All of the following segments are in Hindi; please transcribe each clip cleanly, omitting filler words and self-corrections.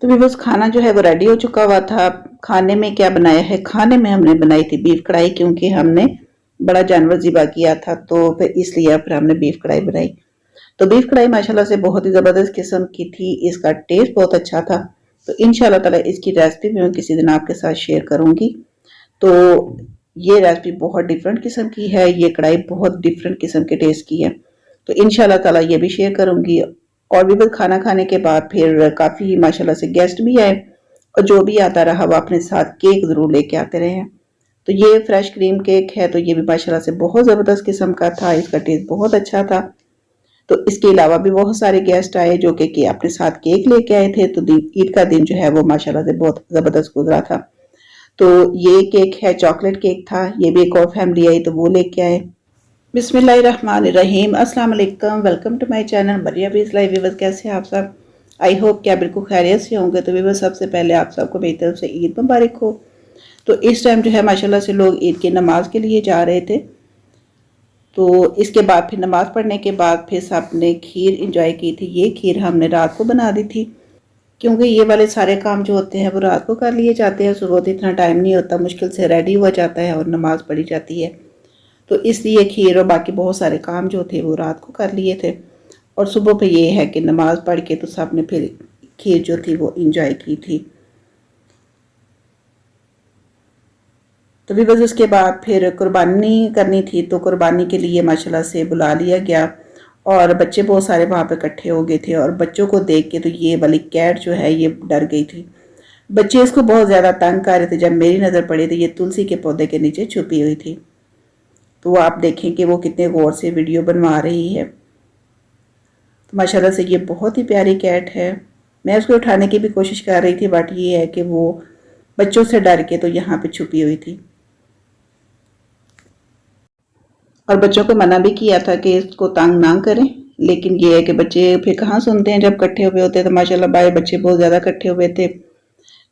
तो भी बस खाना जो है वो रेडी हो चुका हुआ था। खाने में क्या बनाया है, खाने में हमने बनाई थी बीफ कढ़ाई, क्योंकि हमने बड़ा जानवर ज़िबा किया था तो फिर इसलिए फिर हमने बीफ कढ़ाई बनाई। तो बीफ कढ़ाई माशाल्लाह से बहुत ही ज़बरदस्त किस्म की थी, इसका टेस्ट बहुत अच्छा था। तो इंशाल्लाह ताला इसकी रेसिपी भी मैं किसी दिन आपके साथ शेयर करूंगी। तो ये रेसिपी बहुत डिफरेंट किस्म की है, ये कढ़ाई बहुत डिफरेंट किस्म के टेस्ट की है। तो इंशाल्लाह ताला ये भी शेयर करूंगी। और भी बस खाना खाने के बाद फिर काफ़ी माशाल्लाह से गेस्ट भी आए, और जो भी आता रहा वो अपने साथ केक ज़रूर लेके आते रहे हैं। तो ये फ्रेश क्रीम केक है, तो ये भी माशाल्लाह से बहुत ज़बरदस्त किस्म का था, इसका टेस्ट बहुत अच्छा था। तो इसके अलावा भी बहुत सारे गेस्ट आए जो कि अपने साथ केक लेके आए थे। तो ईद का दिन जो है वो माशाल्लाह से बहुत ज़बरदस्त गुजरा था। तो ये केक है, चॉकलेट केक था, ये भी एक और फैमिली आई तो वो लेके आए। बिस्मिल्लाहिर्रहमानिर्रहीम, अस्सलाम वालेकुम, वेलकम टू माय चैनल मरिया बीज लाइफ। व्यूअर्स, कैसे हैं आप सब? आई होप क्या बिल्कुल खैरियत से होंगे। तो व्यूअर्स, सबसे पहले आप सबको मेरी तरफ से ईद मुबारक हो। तो इस टाइम जो है माशाल्लाह से लोग ईद की नमाज के लिए जा रहे थे। तो इसके बाद फिर नमाज पढ़ने के बाद फिर सब ने खीर इंजॉय की थी। ये खीर हमने रात को बना दी थी, क्योंकि ये वाले सारे काम जो होते हैं वो रात को कर लिए जाते हैं। सुबह तो इतना टाइम नहीं होता, मुश्किल से रेडी हुआ जाता है और नमाज पढ़ी जाती है। तो इसलिए खीर और बाकी बहुत सारे काम जो थे वो रात को कर लिए थे। और सुबह पे ये है कि नमाज पढ़ के तो सब ने फिर खीर जो थी वो इंजॉय की थी। तो भी बस उसके बाद फिर कुर्बानी करनी थी, तो कुर्बानी के लिए माशाल्लाह से बुला लिया गया, और बच्चे बहुत सारे वहाँ पे इकट्ठे हो गए थे। और बच्चों को देख के तो ये वाली कैट जो है ये डर गई थी। बच्चे इसको बहुत ज़्यादा तंग कर रहे थे। जब मेरी नज़र पड़ी तो ये तुलसी के पौधे के नीचे छुपी हुई थी। तो आप देखें कि वो कितने गौर से वीडियो बनवा रही है। तो माशाल्लाह से ये बहुत ही प्यारी कैट है। मैं उसको उठाने की भी कोशिश कर रही थी, बट ये है कि वो बच्चों से डर के तो यहाँ पे छुपी हुई थी। और बच्चों को मना भी किया था कि इसको तंग ना करें, लेकिन ये है कि बच्चे फिर कहाँ सुनते हैं। जब इकट्ठे हुए होते हैं तो माशाल्लाह बाय बच्चे बहुत ज़्यादा इकट्ठे हुए थे,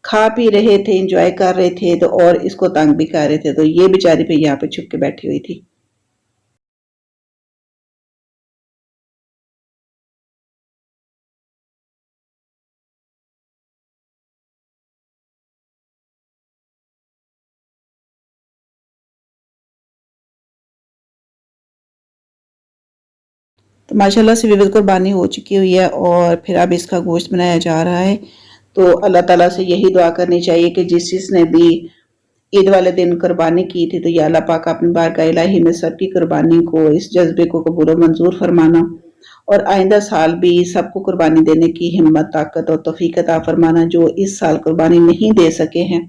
खा पी रहे थे, इंजॉय कर रहे थे, तो और इसको तंग भी कर रहे थे। तो ये बेचारी फिर यहाँ पे छुप के बैठी हुई थी। तो माशाल्लाह से विविध कुर्बानी हो चुकी हुई है, और फिर अब इसका गोश्त बनाया जा रहा है। तो अल्लाह ताला से यही दुआ करनी चाहिए कि जिसने भी ईद वाले दिन कुर्बानी की थी, तो या अल्लाह पाक अपनी बारगाह इलाही में सबकी कुर्बानी को, इस जज्बे को कबूल और मंजूर फरमाना, और आइंदा साल भी सबको कुर्बानी देने की हिम्मत, ताकत और तौफीक अता फरमाना। जो इस साल कुर्बानी नहीं दे सके हैं,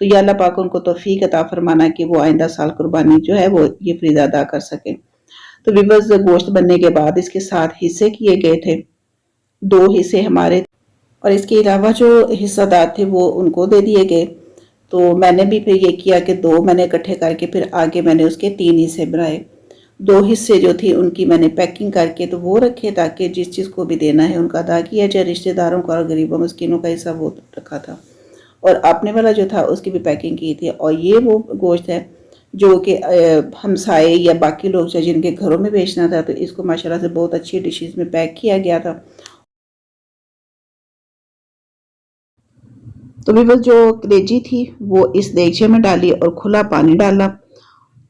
तो या अल्लाह पाक उनको तौफीक अता फरमाना कि वो आइंदा साल कुर्बानी जो है वो ये फरीज़ा अदा कर सकें। तो विबस गोश्त बनने के बाद इसके 7 हिस्से किए गए थे। 2 हिस्से हमारे, और इसके अलावा जो हिस्सेदार थे वो उनको दे दिए गए। तो मैंने भी फिर ये किया कि 2 मैंने इकट्ठे करके फिर आगे मैंने उसके 3 हिस्से बनाए। 2 हिस्से जो थी उनकी मैंने पैकिंग करके तो वो रखे, ताकि जिस चीज़ को भी देना है उनका अदा किया जाए। रिश्तेदारों का और गरीबों मिस्किनों का हिस्सा वो रखा था, और अपने वाला जो था उसकी भी पैकिंग की थी। और ये वो गोश्त है जो कि हमसाए या बाकी लोग चाहे जिनके घरों में बेचना था, तो इसको माशाल्लाह से बहुत अच्छी डिशेस में पैक किया गया था। तो भी बस जो कलेजी थी वो इस देगचे में डाली और खुला पानी डाला,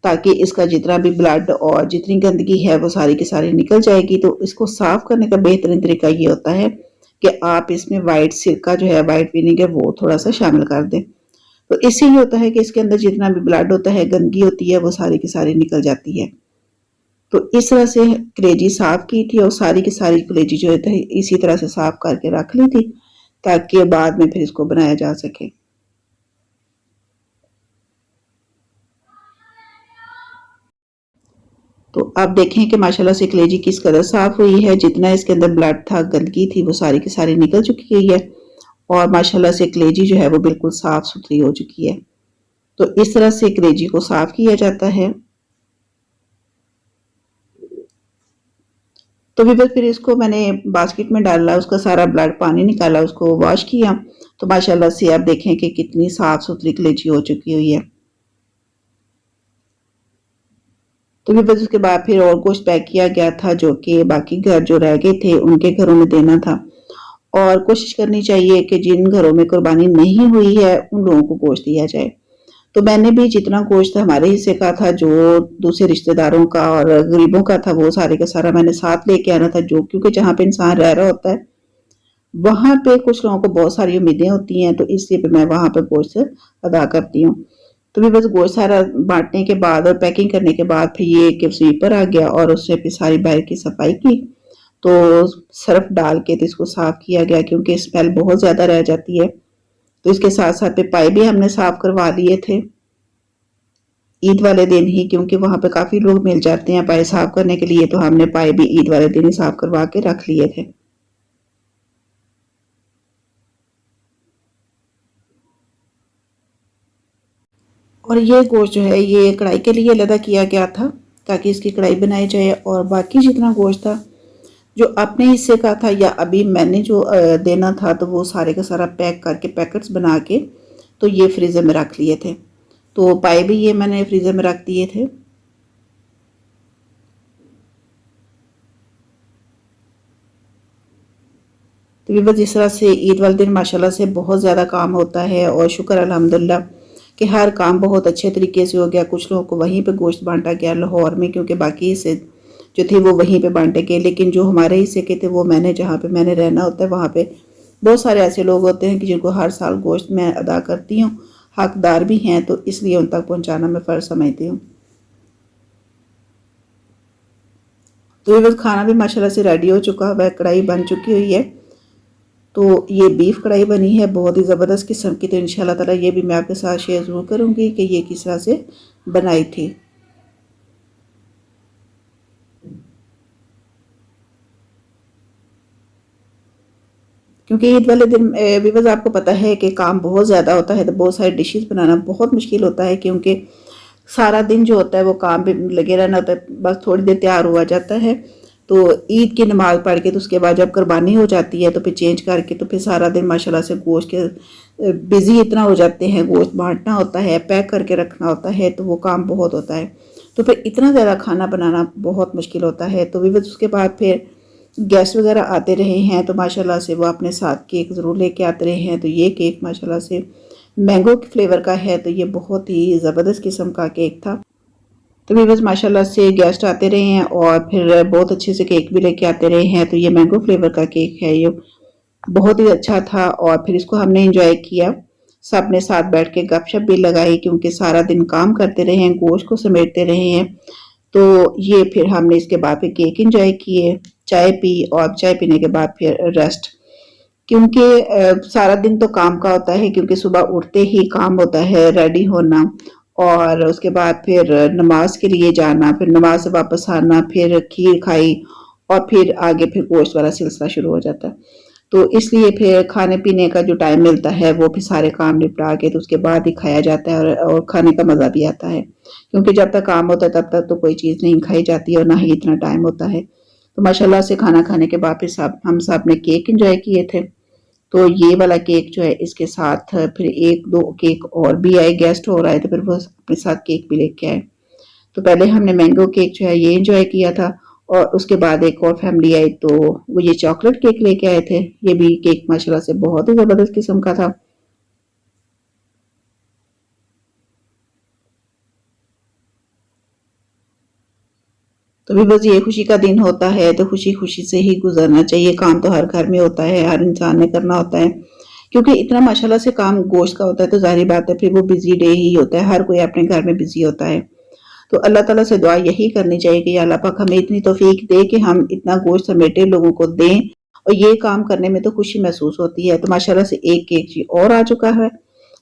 ताकि इसका जितना भी ब्लड और जितनी गंदगी है वो सारी की सारी निकल जाएगी। तो इसको साफ करने का बेहतरीन तरीका ये होता है कि आप इसमें वाइट सिरका जो है, वाइट विनेगर, वो थोड़ा सा शामिल कर दें। तो इससे ये होता है कि इसके अंदर जितना भी ब्लड होता है, गंदगी होती है, वो सारी की सारी निकल जाती है। तो इस तरह से कलेजी साफ की थी, और सारी की सारी कलेजी जो है इसी तरह से साफ करके रख ली थी, ताकि बाद में फिर इसको बनाया जा सके। तो आप देखें कि माशाल्लाह से कलेजी किस कदर साफ हुई है। जितना इसके अंदर ब्लड था, गंदगी थी, वो सारी की सारी निकल चुकी हुई है, और माशाल्लाह से कलेजी जो है वो बिल्कुल साफ सुथरी हो चुकी है। तो इस तरह से कलेजी को साफ किया जाता है। तो भी बस फिर इसको मैंने बास्केट में डाला, उसका सारा ब्लड पानी निकाला, उसको वॉश किया। तो माशाल्लाह से आप देखें कि कितनी साफ सुथरी कलेजी हो चुकी हुई है। तो भी बस उसके बाद फिर और गोश्त पैक किया गया था, जो कि बाकी घर जो रह गए थे उनके घरों में देना था। और कोशिश करनी चाहिए कि जिन घरों में कुर्बानी नहीं हुई है उन लोगों को गोश्त दिया जाए। तो मैंने भी जितना गोश्त हमारे हिस्से का था, जो दूसरे रिश्तेदारों का और गरीबों का था, वो सारे का सारा मैंने साथ लेके आना था, जो क्योंकि जहाँ पे इंसान रह रहा होता है वहां पे कुछ लोगों को बहुत सारी उम्मीदें होती हैं, तो इसलिए मैं वहां पे गोश्त अदा करती हूँ। तो भी बस गोश्त सारा बांटने के बाद और पैकिंग करने के बाद फिर ये कि स्वीपर आ गया और उससे फिर सारी बाहर की सफाई की। तो सर्फ डाल के तो इसको साफ किया गया क्योंकि स्मेल बहुत ज्यादा रह जाती है। तो इसके साथ साथ पे पाए भी हमने साफ करवा लिए थे ईद वाले दिन ही, क्योंकि वहां पे काफी लोग मिल जाते हैं पाए साफ करने के लिए, तो हमने पाए भी ईद वाले दिन ही साफ करवा के रख लिए थे। और ये गोश्त जो है ये कढ़ाई के लिए अलग किया गया था ताकि इसकी कढ़ाई बनाई जाए, और बाकी जितना गोश्त था जो अपने हिस्से का था या अभी मैंने जो देना था, तो वो सारे का सारा पैक करके पैकेट्स बना के तो ये फ्रीज़र में रख लिए थे। तो पाए भी ये मैंने फ्रीज़र में रख दिए थे। तो बस इस तरह से ईद वाले दिन माशाल्लाह से बहुत ज़्यादा काम होता है और शुक्र अल्हम्दुलिल्लाह कि हर काम बहुत अच्छे तरीके से हो गया। कुछ लोगों को वहीं पे गोश्त बांटा गया लाहौर में, क्योंकि बाकी हिस्से जो थे वो वहीं पे बांटे गए, लेकिन जो हमारे हिस्से के थे वो मैंने जहाँ पे मैंने रहना होता है वहाँ पे बहुत सारे ऐसे लोग होते हैं कि जिनको हर साल गोश्त मैं अदा करती हूँ, हकदार भी हैं, तो इसलिए उन तक पहुँचाना मैं फ़र्ज समझती हूँ। तो ये बस खाना भी माशाल्लाह से रेडी हो चुका है, कढ़ाई बन चुकी हुई है। तो ये बीफ कढ़ाई बनी है बहुत ही ज़बरदस्त किस्म की, तो इंशाल्लाह ताला ये भी मैं आपके साथ शेयर ज़रूर करूँगी कि ये किस तरह से बनाई थी। क्योंकि ईद वाले दिन विवज़ आपको पता है कि काम बहुत ज़्यादा होता है, तो बहुत सारी डिशेस बनाना बहुत मुश्किल होता है, क्योंकि सारा दिन जो होता है वो काम पे लगे रहना होता है, बस थोड़ी देर तैयार हुआ जाता है। तो ईद की नमाज पढ़ के तो उसके बाद जब कुर्बानी हो जाती है तो फिर चेंज करके तो फिर सारा दिन माशाल्लाह से गोश्त के बिज़ी इतना हो जाते हैं, गोश्त बांटना होता है, पैक करके रखना होता है, तो वो काम बहुत होता है। तो फिर इतना ज़्यादा खाना बनाना बहुत मुश्किल होता है। तो भी उसके बाद फिर गेस्ट वगैरह आते रहे हैं, तो माशाल्लाह से वो अपने साथ केक ज़रूर लेके आते रहे हैं। तो ये केक माशाल्लाह से मैंगो के फ्लेवर का है, तो ये बहुत ही ज़बरदस्त किस्म का केक था। तो भी बस माशाल्लाह से गेस्ट आते रहे हैं और फिर बहुत अच्छे से केक भी लेके आते रहे हैं। तो ये मैंगो फ्लेवर का केक है, ये बहुत ही अच्छा था और फिर इसको हमने इंजॉय किया, सब ने साथ बैठ के गपशप भी लगाई, क्योंकि सारा दिन काम करते रहे हैं, गोश्त को समेटते रहे हैं। तो ये फिर हमने इसके बाद फिर केक इंजॉय किए, चाय पी और चाय पीने के बाद फिर रेस्ट, क्योंकि सारा दिन तो काम का होता है, क्योंकि सुबह उठते ही काम होता है रेडी होना और उसके बाद फिर नमाज के लिए जाना, फिर नमाज से वापस आना, फिर खीर खाई और फिर आगे फिर गोश्त वाला सिलसिला शुरू हो जाता है। तो इसलिए फिर खाने पीने का जो टाइम मिलता है वो फिर सारे काम निपटा के तो उसके बाद ही खाया जाता है, और खाने का मज़ा भी आता है, क्योंकि जब तक काम होता है तब तक तो कोई चीज़ नहीं खाई जाती है और ना ही इतना टाइम होता है। तो माशाल्लाह से खाना खाने के बाद फिर हम सब ने केक एंजॉय किए थे। तो ये वाला केक जो है इसके साथ फिर एक दो केक और भी आए, गेस्ट और आए, तो फिर वो अपने साथ केक भी लेके आए। तो पहले हमने मैंगो केक जो है ये एंजॉय किया था और उसके बाद एक और फैमिली आई तो वो ये चॉकलेट केक लेके आए थे। ये भी केक माशाल्लाह से बहुत ही ज़बरदस्त किस्म का था। तो भी बस ये खुशी का दिन होता है तो खुशी खुशी से ही गुजरना चाहिए। काम तो हर घर में होता है, हर इंसान ने करना होता है, क्योंकि इतना माशाल्लाह से काम गोश्त का होता है, तो जाहिर बात है फिर वो बिजी डे ही होता है, हर कोई अपने घर में बिजी होता है। तो अल्लाह ताला से दुआ यही करनी चाहिए कि अल्लाह पाक हमें इतनी तौफीक दे कि हम इतना गोश्त समेटे लोगों को दें, और ये काम करने में तो खुशी महसूस होती है। तो माशाल्लाह से एक केक जी और आ चुका है,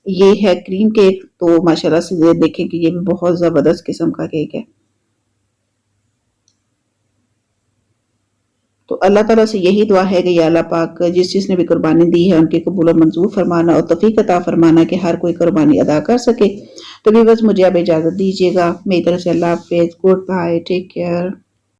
ये है क्रीम केक। तो माशाल्लाह से ये देखें कि ये भी बहुत ज़बरदस्त किस्म का केक है। तो अल्लाह ताला से यही दुआ है कि या अल्लाह पाक जिस जिसने भी कुर्बानी दी है उनकी कबूल और मंजूर फरमाना और तौफीक अता फरमाना कि हर कोई कुर्बानी अदा कर सके। तो भी बस मुझे अब इजाज़त दीजिएगा, मेरी तरफ से अल्लाह हाफ़िज़, गुड बाय, टेक केयर।